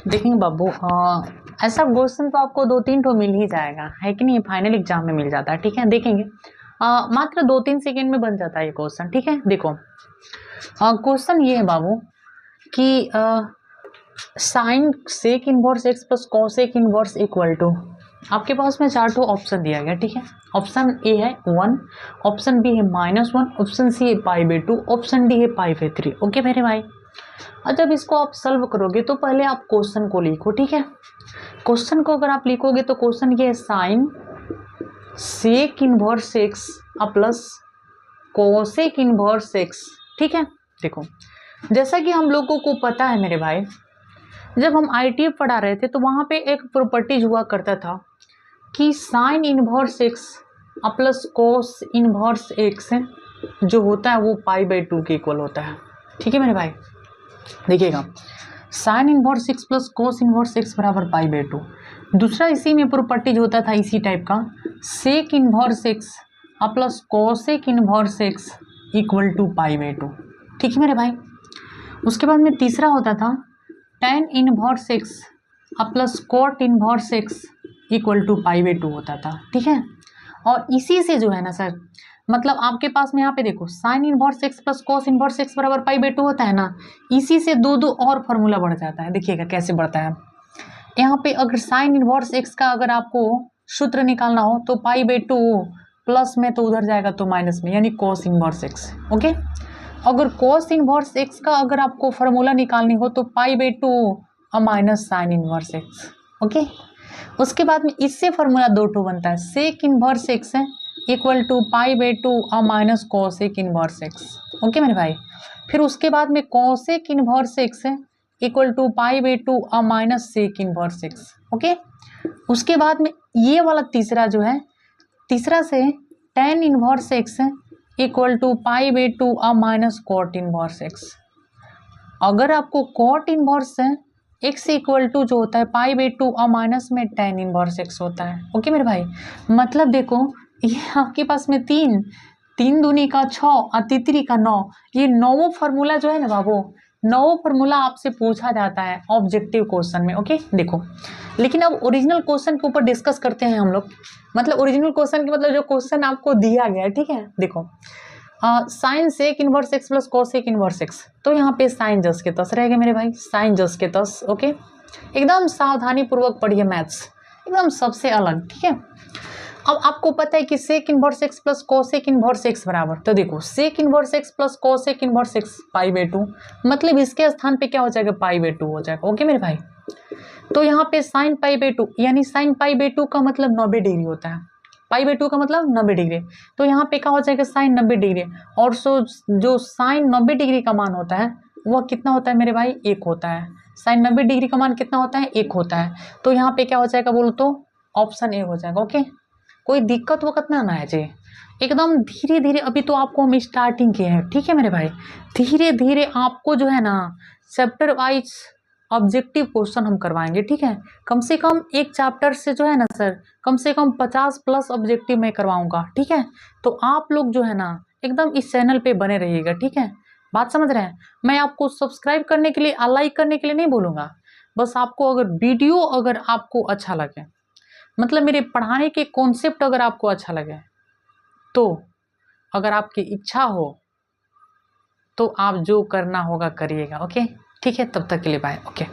देखेंगे बाबू, ऐसा क्वेश्चन तो आपको 2-3 ठो मिल ही जाएगा, है कि नहीं। फाइनल एग्जाम में मिल जाता है, ठीक है। देखेंगे मात्र 2-3 सेकेंड में बन जाता है ये क्वेश्चन, ठीक है। देखो क्वेश्चन ये है बाबू कि sine sec inverse x plus cosec inverse equal to, आपके पास में 4 ठो ऑप्शन दिया गया, ठीक है। ऑप्शन ए है 1, ऑप्शन बी है -1, ऑप्शन सी है π/2, ऑप्शन डी है π/3। ओके मेरे भाई, और जब इसको आप सॉल्व करोगे तो पहले आप क्वेश्चन को लिखो, ठीक है। क्वेश्चन को अगर आप लिखोगे तो क्वेश्चन ये है sine sec inverse x plus cosec inverse X, ठीक है। देखो जैसा कि हम लोगों को पता है मेरे भाई, जब हम ITF पढ़ा रहे थे तो वहाँ पे एक प्रॉपर्टीज हुआ करता था कि sign inverse x plus cos inverse x जो होता है वो π/2 के इक्वल होता है, ठीक है मेरे भाई। देखिएगा sign inverse x plus cos inverse x बराबर π/2। दूसरा इसी में प्रॉपर्टीज होता था इसी टाइप का, sec inverse x plus cosec inverse x equal to π/2, ठीक है मेरे भाई। उसके बाद में तीसरा होता था tan inverse x plus cot inverse x equal to π/2 होता था, ठीक है। और इसी से जो है ना सर, मतलब आपके पास में यहाँ पे देखो sign inverse x plus cos inverse x बराबर π/2 होता है ना, इसी से दो और फॉर्मूला बढ़ जाता है। देखिएगा कैसे बढ़ता है। यहाँ पे अगर साइन इनवर्स एक्स का अगर आपको सूत्र निकालना हो तो π/2 प्लस में तो उधर जाएगा तो माइनस में, यानी कोस इनवर्स एक्स। ओके, अगर कोस इनवर्स एक्स का अगर आपको फॉर्मूला निकालनी हो तो π/2 minus sine inverse x. Okay, उसके बाद में इससे फॉर्मूला 2 ठो बनता है, sec inverse x equal to π/2 minus cosec inverse x. Okay मेरे भाई, फिर उसके बाद में cosec inverse x equal to π/2 minus sec inverse x. Okay, उसके बाद में ये वाला तीसरा जो है, तीसरा से tan inverse x equal to π/2 minus cot inverse x. अगर आपको cot inverse x equal to जो होता है π/2 माइनस में tan इनवर्स एक्स होता है। ओके मेरे भाई, मतलब देखो ये आपके पास में 3 दूनी का 6 और तितरी का 9, ये 9वां फॉर्मूला जो है ना बाबू, 9वां फॉर्मूला आपसे पूछा जाता है ऑब्जेक्टिव क्वेश्चन में। ओके देखो, लेकिन अब ओरिजिनल क्वेश्चन के ऊपर डिस्कस करते हैं हम लोग। मतलब ओरिजिनल क्वेश्चन के मतलब जो क्वेश्चन आपको दिया गया है, ठीक है। देखो sine sec inverse x plus cosec inverse X, तो यहाँ पे साइन जस के तस रहेगा मेरे भाई, साइन जस के तस। ओके, एकदम सावधानी पूर्वक पढ़िए मैथ्स, एकदम सबसे अलग, ठीक है। अब आपको पता है कि sec inverse x plus cosec inverse x बराबर, तो देखो sec inverse x plus cosec inverse x π/2, मतलब इसके स्थान पे क्या हो जाएगा, π/2 हो जाएगा। ओके मेरे भाई, तो यहाँ पे साइन π/2 यानी साइन π/2 का मतलब 90 डिग्री होता है, π/2 का मतलब 90 डिग्री, तो यहाँ पे क्या हो जाएगा साइन 90 डिग्री। और जो साइन 90 डिग्री का मान होता है वह कितना होता है मेरे भाई, 1 होता है। साइन 90 डिग्री का मान कितना होता है, 1 होता है। तो यहाँ पे क्या हो जाएगा बोलो तो ऑप्शन ए हो जाएगा। ओके, कोई दिक्कत वक्त ना है जी, एकदम धीरे धीरे, अभी तो आपको हम स्टार्टिंग किए हैं, ठीक है मेरे भाई। धीरे धीरे आपको जो है ना चैप्टर वाइज ऑब्जेक्टिव क्वेश्चन हम करवाएंगे, ठीक है। कम से कम एक चैप्टर से जो है ना सर, कम से कम 50+ ऑब्जेक्टिव मैं करवाऊंगा, ठीक है। तो आप लोग जो है ना एकदम इस चैनल पे बने रहिएगा, ठीक है। बात समझ रहे हैं। मैं आपको सब्सक्राइब करने के लिए, लाइक करने के लिए नहीं बोलूँगा, बस आपको अगर वीडियो अगर आपको अच्छा लगे, मतलब मेरे पढ़ाने के कॉन्सेप्ट अगर आपको अच्छा लगे, तो अगर आपकी इच्छा हो तो आप जो करना होगा करिएगा। ओके, ठीक है, तब तक के लिए बाय। ओके।